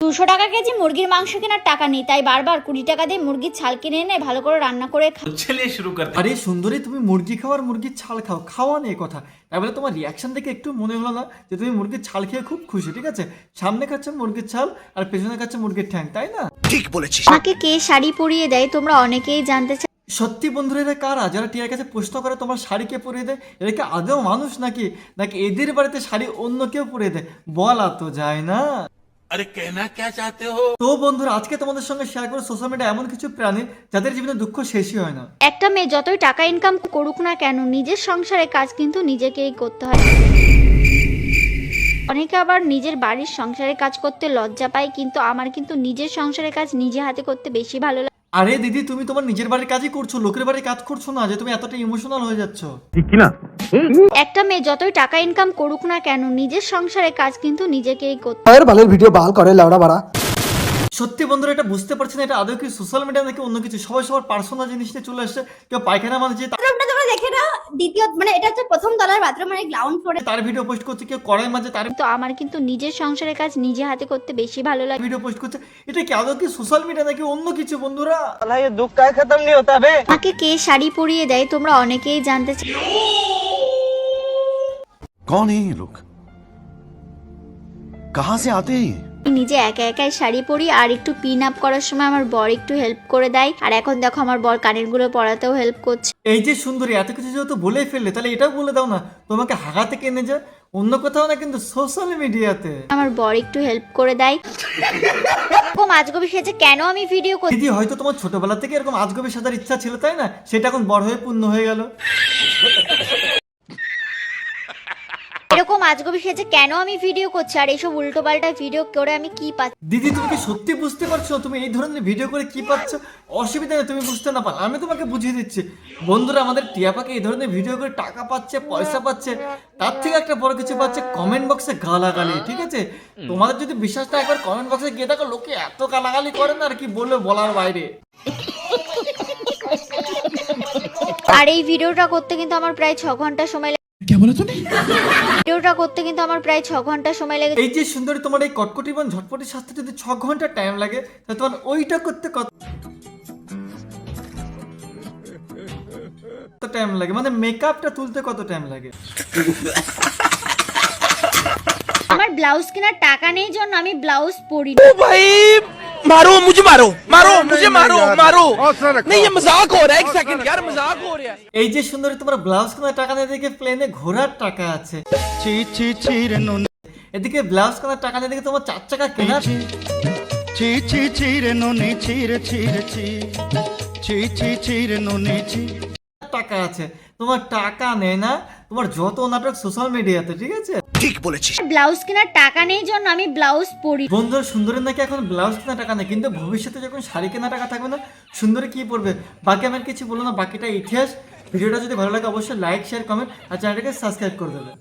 200 টাকা কেজি মুরগির মাংস কেনার টাকা নেই, তাই বারবার 20 টাকা দিয়ে মুরগির ছাল কিনে এনে ভালো করে রান্না করে চলিয়ে শুরু করতে। আরে সুন্দরী, তুমি মুরগি খাও আর মুরগির ছাল খাও, খাওয়া নেই কথা। তাই বলে তোমার রিয়াকশন দেখে একটু মনে হলো না যে তুমি মুরগির ছাল খেয়ে খুব খুশি? ঠিক আছে, সামনে খাচ্ছে মুরগির ছাল আর পেছনে খাচ্ছে মুরগির ঠ্যাং, তাই না? ঠিক বলেছিস। আমাকে কে শাড়ি পরিয়ে দেয় তোমরা অনেকেই জানতে চাও। সত্যি বন্ধুরা, এরা কারা যারা টিয়ার কাছে প্রশ্ন করে তোমার শাড়ি কে পরিয়ে দেয়? এরা কি আদৌ মানুষ নাকি নাকি এদের বাড়িতে শাড়ি অন্য কেউ পরিয়ে দেয়? বলা তো যায় না। আরে কেনা কে চাতে হো? তো বন্ধুরা, আজকে তোমাদের সঙ্গে শেয়ার করব সোশ্যাল মিডিয়া এমন কিছু প্রাণী যাদের জীবনে দুঃখ শেষই হয় না। একটা মেয়ে যতই টাকা ইনকাম করুক না কেন, নিজের সংসারের কাজ কিন্তু নিজেকেই করতে হয়। অনেকে আবার নিজের বাড়ির সংসারের কাজ করতে লজ্জা পায়, কিন্তু আমার কিন্তু নিজের সংসারের কাজ নিজে হাতে করতে বেশি ভালো লাগে। আরে দিদি, তুমি তোমার নিজের বাড়ির কাজই করছো, লোকের বাড়ির কাজ করছো না যে তুমি এতটা ইমোশনাল হয়ে যাচ্ছ। একটা মেয়ে যতই টাকা ইনকাম করুক না কেন, নিজের সংসারের কাজ কিন্তু নিজেকেই করতে হয়। এর বালের ভিডিও বাল করে লাউড়া বাড়া। সত্যি বন্ধুরা, এটা বুঝতে পারছি না এটা আদৌ কি সোশ্যাল মিডিয়া নাকি অন্য কিছু। সবাই সবার পার্সোনাল জিনিস নিয়ে চলে আসছে। কেউ পায়খানা মানে যে বাথরুমটা তোমরা দেখে না, দ্বিতীয় মানে এটা হচ্ছে প্রথম তলার বাথরুম, মানে গ্রাউন্ড ফ্লোরে তার ভিডিও পোস্ট করছে, কেউ কড়াই মাঝে তার কিন্তু আমার কিন্তু নিজের সংসারের কাজ নিজে হাতে করতে বেশি ভালো লাগে। ভিডিও পোস্ট করছে। এটা কি আদৌ কি সোশ্যাল মিডিয়া নাকি অন্য কিছু বন্ধুরা? আমাকে কে শাড়ি পরিয়ে দেয় তোমরা অনেকেই জানতে চাও। कौन है ये लोग? कहां से आते हैं ये? আমি নিজে একা একাই শাড়ি পরি, আর একটু পিন আপ করার সময় আমার বর একটু হেল্প করে দেয়। আর এখন দেখো আমার বর কানের গুলো পরাতেও হেল্প করছে। এই যে সুন্দরী, এত কিছু যেহেতু বলে ফেললে, তাহলে এটাও বলে দাও না তোমাকে হাগা থেকে এনে যায় অন্য কোথাও না, কিন্তু সোশ্যাল মিডিয়াতে। আমার বর একটু হেল্প করে দেয়। এরকম আজগবি সেজে কেন আমি ভিডিও করি? দিদি, হয়তো তোমার ছোটবেলা থেকে এরকম আজগবি সাজার ইচ্ছা ছিল, তাই না? সেটা এখন বড় হয়ে পূর্ণ হয়ে গেল। এরকম আজগবি সেজে কেন আমি ভিডিও করছি, আর এইসব উল্টো পাল্টা ভিডিও করে আমি কি পাচ্ছি? দিদি, তুমি কি সত্যি বুঝতে পারছো তুমি এই ধরনের ভিডিও করে কি পাচ্ছ? অসুবিধা নেই, তুমি বুঝতে না পারো, আমি তোমাকে বুঝিয়ে দিচ্ছি। বন্ধুরা, আমাদের টিয়াপাকে এই ধরনের ভিডিও করে টাকা পাচ্ছে, পয়সা পাচ্ছে, তার থেকে একটা বড় কিছু পাচ্ছে কমেন্ট বক্সে গালাগালি। ঠিক আছে, তোমাদের যদি বিশ্বাস না, একবার কমেন্ট বক্সে গিয়ে দেখো, লোকে এত গালাগালি করে না, আর কি বলবে বলার বাইরে। আর এই ভিডিওটা করতে কিন্তু আমার প্রায় 6 ঘন্টা সময় লাগে। ভিডিওটা করতে কিন্তু আমার প্রায় 6 ঘন্টা সময় লাগে। এই যে সুন্দরী, তোমার এই কটকটি এবং ঝটপটি সাজতে যদি 6 ঘন্টা টাইম লাগে, তাহলে তোমার ওইটা করতে কত টাইম লাগে? মানে মেকআপটা তুলতে কত টাইম লাগে? আমার ব্লাউজ কেনার টাকা নেই জন্য আমি ব্লাউজ পরি। भाई मारो मुझे, मारो मारो मुझे, मारो मारो। नहीं ये मजाक हो रहा है, एक सेकंड यार, मजाक हो रहा है। এই যে সুন্দরী, তোমার ব্লাউজ কেনার টাকা নেই, দেখে প্লেনে ঘোরার টাকা আছে। এদিকে ব্লাউজ কেনার টাকা নেই, দেখে তোমার 4 চাকা কেনার টাকা আছে। তোমার টাকা নেই না, তোমার যত নাটক সোশ্যাল মিডিয়াতে। ঠিক আছে, ঠিক বলেছিস। ব্লাউজ কেনার টাকা নেই জন্য আমি ব্লাউজ পরি। বন্ধুরা, সুন্দরী নাকি এখন ব্লাউজ কেনার টাকা নেই, কিন্তু ভবিষ্যতে যখন শাড়ি কেনার টাকা থাকবে না, সুন্দরী কি পরবে? বাকি আমার কিছু বলো না, বাকিটা ইতিহাস। ভিডিওটা যদি ভালো লাগে অবশ্যই লাইক, শেয়ার, কমেন্ট আর চ্যানেলটাকে সাবস্ক্রাইব করে দেবে।